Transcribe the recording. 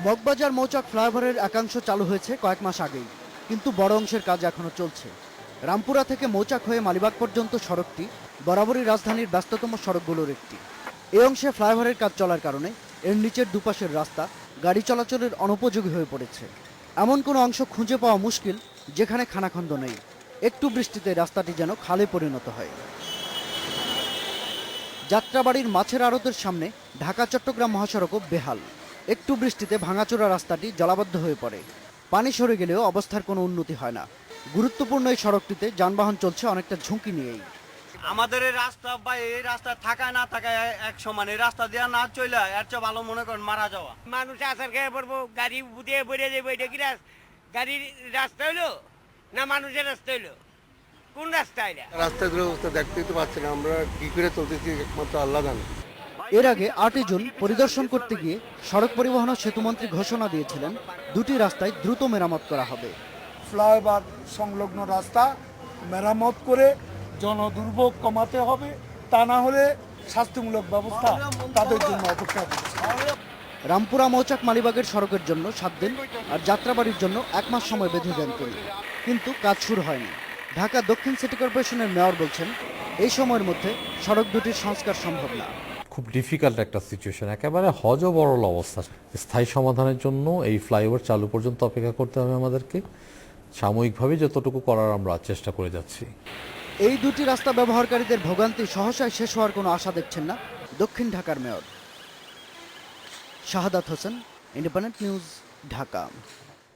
মগবাজার মৌচাক ফ্লাইওভারের একাংশ চালু হয়েছে কয়েক মাস আগেই, কিন্তু বড় অংশের কাজ এখনো চলছে। রামপুরা থেকে মৌচাক হয়ে মালিবাগ পর্যন্ত সড়কটি বরাবরই রাজধানীর ব্যস্ততম সড়কগুলোর একটি। এই অংশে ফ্লাইওভারের কাজ চলার কারণে এর নিচের দুপাশের রাস্তা গাড়ি চলাচলের অনুপযোগী হয়ে পড়েছে। এমন কোনো অংশ খুঁজে পাওয়া মুশকিল যেখানে খানাখন্দ নেই। একটু বৃষ্টিতে রাস্তাটি যেন খালে পরিণত হয়। যাত্রাবাড়ির মাছের আড়তের সামনে ঢাকা চট্টগ্রাম মহাসড়কও বেহাল। একটু বৃষ্টিতে ভাঙাচোরা রাস্তাটি জলাবদ্ধ হয়ে পড়ে। পানি সরে গেলেও অবস্থার কোনো উন্নতি হয় না। গুরুত্বপূর্ণ এই সড়কটিতে যানবাহন চলছে অনেকটা ঝুঁকি নিয়েই। আমাদের এই রাস্তা বা এই রাস্তা থাকায় না থাকায় এক সমান, এই রাস্তা দিয়ে না চলে এর চেয়ে ভালো মনে করেন মারা যাওয়া। মানুষ আসার খেয়ে পড়বো, গাড়ি বুঝে বেরিয়ে যাবো। এটা কি গাড়ির রাস্তা হইলো না মানুষের রাস্তা হইলো? কোন রাস্তা এটা? রাস্তাগুলোর অবস্থা দেখতেই তো পাচ্ছি না, আমরা কি করে চলতেছি একমাত্র আল্লাহ জানে। এর আগে ৮ জুন পরিদর্শন করতে গিয়ে সড়ক পরিবহন ও সেতুমন্ত্রী ঘোষণা দিয়েছিলেন 2টি রাস্তায় দ্রুত মেরামত করা হবে। ফ্লাইওভার সংলগ্ন রাস্তা মেরামত করে জনদুর্ভোগ কমাতে হবে, তা না হলে শাস্তিমূলক ব্যবস্থা তাদের জন্য অপেক্ষা করছে। রামপুরা মৌচাক মালিবাগের সড়কের জন্য 7 দিন আর যাত্রাবাড়ির জন্য 1 মাস সময় বেঁধে দেন তিনি, কিন্তু কাজ শুরু হয়নি। ঢাকা দক্ষিণ সিটি কর্পোরেশনের মেয়র বলছেন এই সময়ের মধ্যে সড়ক দুটির সংস্কার সম্ভব না। খুব ডিফিকাল্ট একটা সিচুয়েশন, একেবারে হজবরল অবস্থা। স্থায়ী সমাধানের জন্য এই ফ্লাইওভার চালু পর্যন্ত অপেক্ষা করতে হবে আমাদেরকে। সাময়িকভাবে যতটুকু করার আমরা চেষ্টা করে যাচ্ছি। এই দুটি রাস্তা ব্যবহারকারীদের ভোগান্তি সহসায় শেষ হওয়ার কোনো আশা দেখছেন না দক্ষিণ ঢাকার mayor. Shahadat Hossain, independent news, Dhaka.